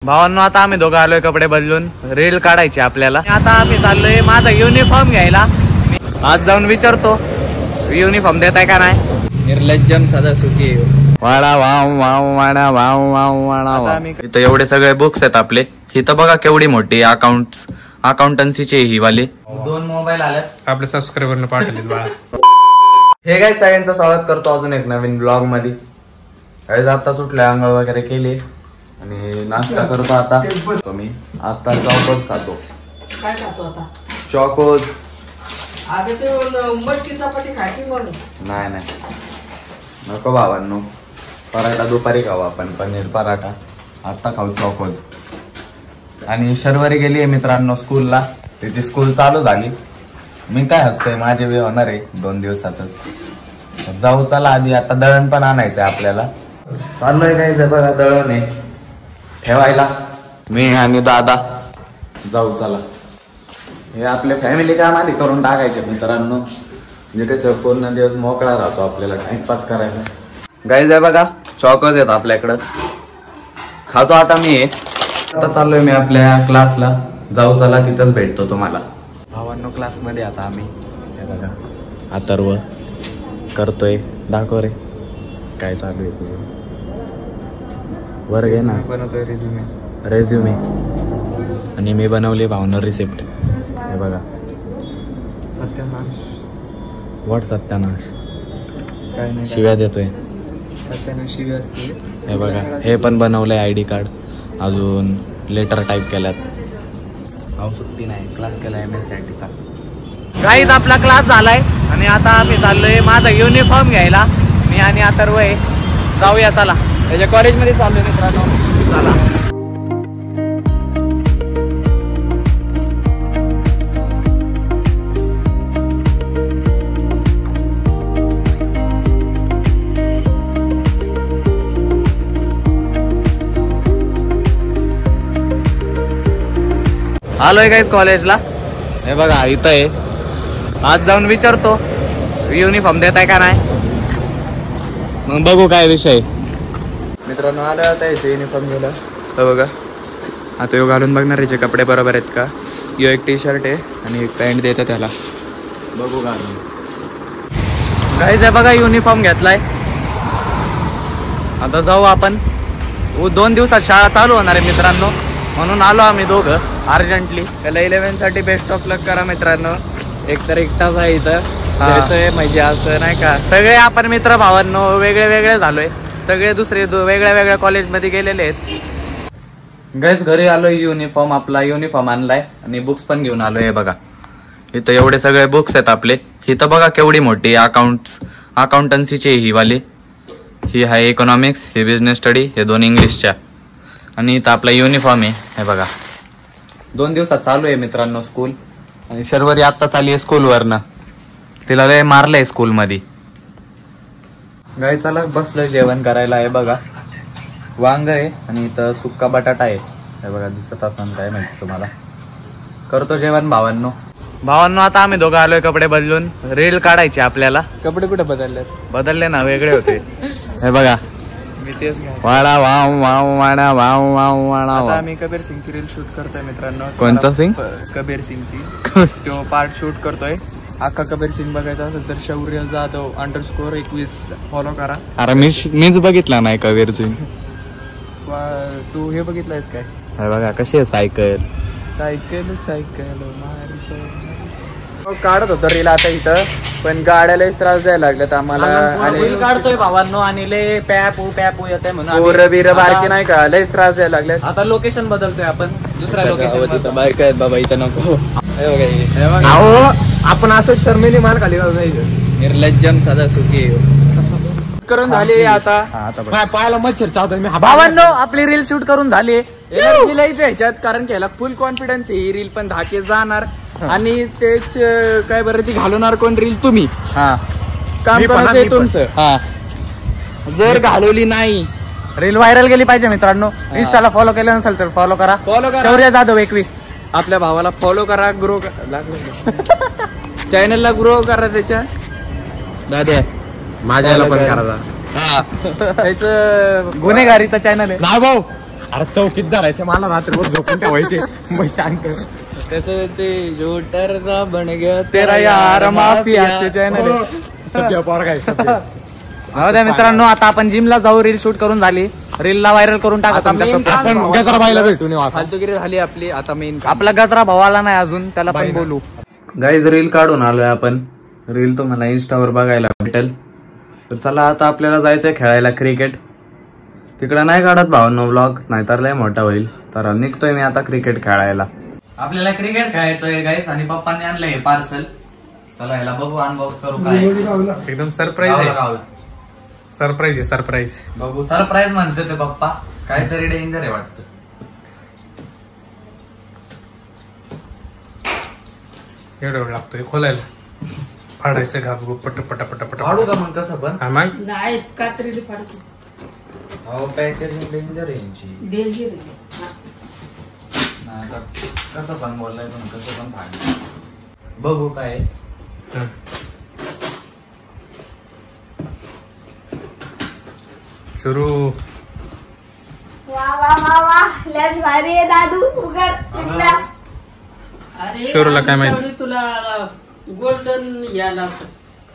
भावांनो आता आम्ही दोघं आलोय कपडे बदलून रील काढायची आपल्याला। आता आम्ही चाललोय माझा युनिफॉर्म घ्यायला। आज जाऊन विचारतो युनिफॉर्म देताय का नाही। निर्लज्जम साधा सुखी वाडा वाव वाव वाडा वाव वाव वाडा। इथं एवढे सगळे बुक्स आहेत आपले। इथं बघा केवढी मोठी अकाउंटन्सीची ही वाली 2 मोबाईल आले आपल्या सबस्क्रायबरने पाठवले बाळा। हे काय सगळ्यांचं स्वागत करतो अजून एक नवीन ब्लॉग मध्ये। काही आता सुटले आंघोळ वगैरे केली आणि नाश्ता करतो। आता मी आता चॉकोज खातो। काय खातो आता? चॉकोज। आगे ते मटकी चपाती खायची म्हणून नाही नको भावांनो, पराठा दुपारी खाऊ आपण, पनीर पराठा। आता खाऊ चॉकोज। आणि शर्वरी गेली मित्रांनो स्कूलला, तिची स्कूल चालू झाली। मी काय हसतोय, माझे वे होणार आहे 2 दिवसातच। जाऊ चला आधी, आता दळण पण आणायचंय आपल्याला। चाललोय काय बघा दळण आहे ठेवायला, मी आणि दादा जाऊ चला। हे आपले फॅमिली काम आधी करून टाकायचे मित्रांनो, म्हणजे कसं पूर्ण दिवस मोकळा राहतो आपल्याला टाइमपास करायला। गाईज आहे बघा चॉकोज येत आपल्याकडं, खातो आता मी। आता चाललोय मी आपल्या क्लासला, जाऊ चला तिथंच भेटतो तुम्हाला। भावांनो क्लास मध्ये आता आम्ही हे बघा अथर्व करतोय, दाखव रे काय चालू आहे तुझं। वर घे ना, बनवतोय रेझ्युमे आणि मी बनवले भावना रिसिप्ट। हे बघा सत्यानाश। व्हॉट सत्यानाश? काय नाही, शिव्या देतोय सत्यानाश शिवी असते। हे बघा हे पण बनवलंय आयडी कार्ड, अजून लेटर टाईप केल्यात। अहो सुट्टी नाही, क्लास केला MSIT चा। गाईज आपला क्लास झालाय आणि आता आम्ही चाललोय माझा युनिफॉर्म घ्यायला। मी आणि अथर्व आहे, जाऊया चला। त्याच्या कॉलेजमध्ये चाललोय मित्रांनो, चला। आलोय गाईज कॉलेजला। हे बघा इथं आहे, आज जाऊन विचारतो युनिफॉर्म देताय का नाही, मग बघू काय विषय। मित्रांनो आलं आता याचे युनिफॉर्म घ्यायला। तर बघा आता यो घालून बघणार याचे कपडे बरोबर आहेत का। यो एक टी-शर्ट आहे आणि एक पॅन्ट देतं त्याला, बघू घालून। गाईज आहे बघा युनिफॉर्म घेतलाय, आता जाऊ आपण। 2 दिवसात शाळा चालू होणार आहे मित्रांनो, म्हणून आलो आम्ही दोघं अर्जंटली। त्याला 11 साठी बेस्ट ऑफ लक करा मित्रांनो। एक तर एकटाच आहे इथं, येतोय म्हणजे असं नाही का। सगळे आपण मित्र भावांनो वेगळे वेगळे झालोय, सगळे दुसरे वेगळ्या वेगळ्या कॉलेजमध्ये गेलेले आहेत। गाईज घरी आलोय, युनिफॉर्म आपला युनिफॉर्म आणलाय आणि बुक्स पण घेऊन आलोय। हे बघा इथं एवढे सगळे बुक्स आहेत आपले। इथं बघा केवढी मोठी अकाउंटन्सीची ही वाली, ही आहे इकॉनॉमिक्स, ही बिझनेस स्टडी, हे 2 इंग्लिशच्या। आणि इथं आपला युनिफॉर्म आहे। हे बघा 2 दिवसात चालू आहे मित्रांनो स्कूल। आणि शर्वरी आत्ताच आली आहे स्कूलवरनं, तिला लय मारलंय स्कूल मध्ये। गाई चला बसलोय जेवण करायला। हे बघा वांग आहे आणि इथं सुक्का बटाटा आहे। हे बघा दिसत असं काय माहिती तुम्हाला। करतो जेवण भावांनो आता आम्ही दोघं आलोय कपडे बदलून रील काढायची आपल्याला। कपडे कुठे बदलले ना, वेगळे होते। हे बघा मी तेच वाडा वाव वाव वाडा वाव वाव वाडा। आता आम्ही कबीर सिंगची रील शूट करतोय मित्रांनो। कोणता सिंग? कबीर सिंगची तो पार्ट शूट करतोय। अख्खा कबीर सिंग बघायचा असेल तर शौर्य जाधव _21 फॉलो करा। अरे मीच बघितला नाही कबीर सिंग। तू हे बघितलंयस काय? हे बघा कशी आहे सायकल काढत होतो रील आता इथं, पण गाड्यालाच त्रास द्यायला लागलेत आम्हाला। आणि काढतोय भावांनो आणि लय पॅपू येते म्हणून पोरं बारकी नाही का, लयच त्रास द्यायला लागले। आता लोकेशन बदलतोय आपण, दुसऱ्या लोकेशन। बाईक आहेत बाबा इथं, नको। आपण असं शर्मेने मार खाली निर्लज्जम साधा सुखी करून झाली। आता पायाला मच्छर चावतो मी। भावांनो आपली रील शूट करून झाली। एनर्जी लईच ह्याच्यात, कारण की ह्याला फुल कॉन्फिडन्स आहे। ही रील पण 10K जाणार आणि तेच काय बरं ती घालवणार कोण रील? तुम्ही। काम करायचं तुमचं। जर घालवली नाही, रील व्हायरल गेली पाहिजे मित्रांनो। इंस्टाला फॉलो केलं नसेल तर फॉलो करा शौर्य जाधव 21। आपल्या भावाला फॉलो करा, ग्रो चॅनलला ग्रो करा त्याच्या। दादा माझ्याला पण करा। त्याच गुन्हेगारीचा चॅनल आहे ना भाऊ। अरे चौकीत धरायचे मला रात्रभर झोपून ठेवायचे मग शांत. त्याचं ते जोटरचा बन गया तेरा यार माफिया चॅनल सध्या पोर काय हो द्या मित्रांनो. आता आपण जिमला जाऊ. रील शूट करून झाली. रीलला व्हायरल करून टाका. आपण गजरा बाईला भेटून येऊ. फालतूगिरी झाली आपली. आता मेन आपला गजरा भावाला नाही अजून, त्याला पण बोलू. गाईज रील काढून आलोय आपण. रील तुम्हाला इंस्टावर बघायला भेटेल. तर चला आता आपल्याला जायचंय खेळायला क्रिकेट. तिकडे नाही काढत भावांनो व्लॉग, नाहीतर लय मोठा होईल. तर निघतोय मी आता क्रिकेट खेळायला. आपल्याला क्रिकेट खेळायचंय गाईस आणि पप्पांनी आणलंय पार्सल. चला याला बघू, अनबॉक्स करू काय. एकदम सरप्राईज आहे. सरप्राईज आहे सरप्राईज. बघू सरप्राईज म्हणते ते पप्पा. काहीतरी डेंजर आहे वाटतं. एवढं वेळ लागतोय खोलायला. फाडायचं घाप गुप पट पट पट पट. काढू का मग कसं पण. हा मग नाही कात्रीला फाडतो. हो पॅकेजिंग डेंजर आहे यांची. डेंजर आहे. नाही आता कसं पण बोललाय पण कसं पण फाडलं. बघू काय आहे. सुरू. वा वा वा वा लस भारी आहे दादू. उगर उगलास. अरे शोरूला काय माहिती? तेवढी तुला गोल्डन याला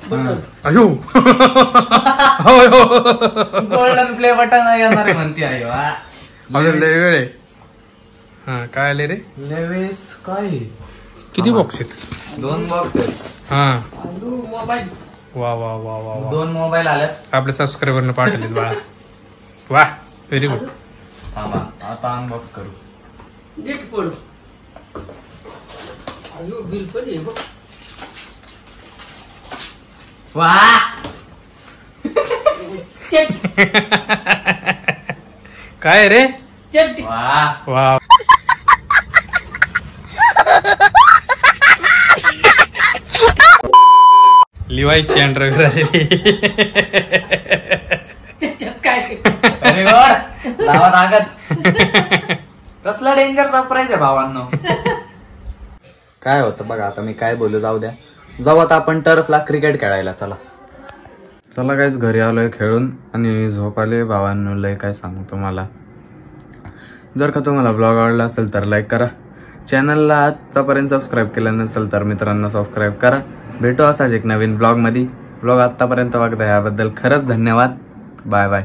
बटन. अयो गोल्डन प्ले बटन येणार आहे म्हणते आहे. वा अजून लय वेळ आहे. हा काय आले रे? लेवेस काय किती बॉक्स आहेत? 2 बॉक्स आहेत. हा मोबाईल. वा वा वा वा वा. 2 मोबाईल आल्यात. आपल्या सबस्क्रायबरने पाठवलेत बाळा. वा व्हेरी गुड. थांबा आता अनबॉक्स करू. नीट पड. अयो बिल पण आहे बघ. वा चट काय रे? चट. वा वा लिवायची अंडरवेअर आलेली. त्याच्यात काय अरे गॉड लावा ताकद. कसला डेंजर सरप्राईज आहे भावांनो. काय होतं बघा आता मी काय बोलू. जाऊ द्या. जाऊ आता आपण टर्फला क्रिकेट खेळायला. चला चला काहीच घरी आलोय खेळून आणि झोप आले भावांनो. लय काय सांगू तुम्हाला. जर का तुम्हाला ब्लॉग आवडला असेल तर लाईक करा. चॅनलला आतापर्यंत सबस्क्राईब केलं नसेल तर मित्रांनो सबस्क्राईब करा. भेटू असाच एक नवीन ब्लॉग मध्ये. ब्लॉग आतापर्यंत बघता याबद्दल खरंच धन्यवाद. Bye bye.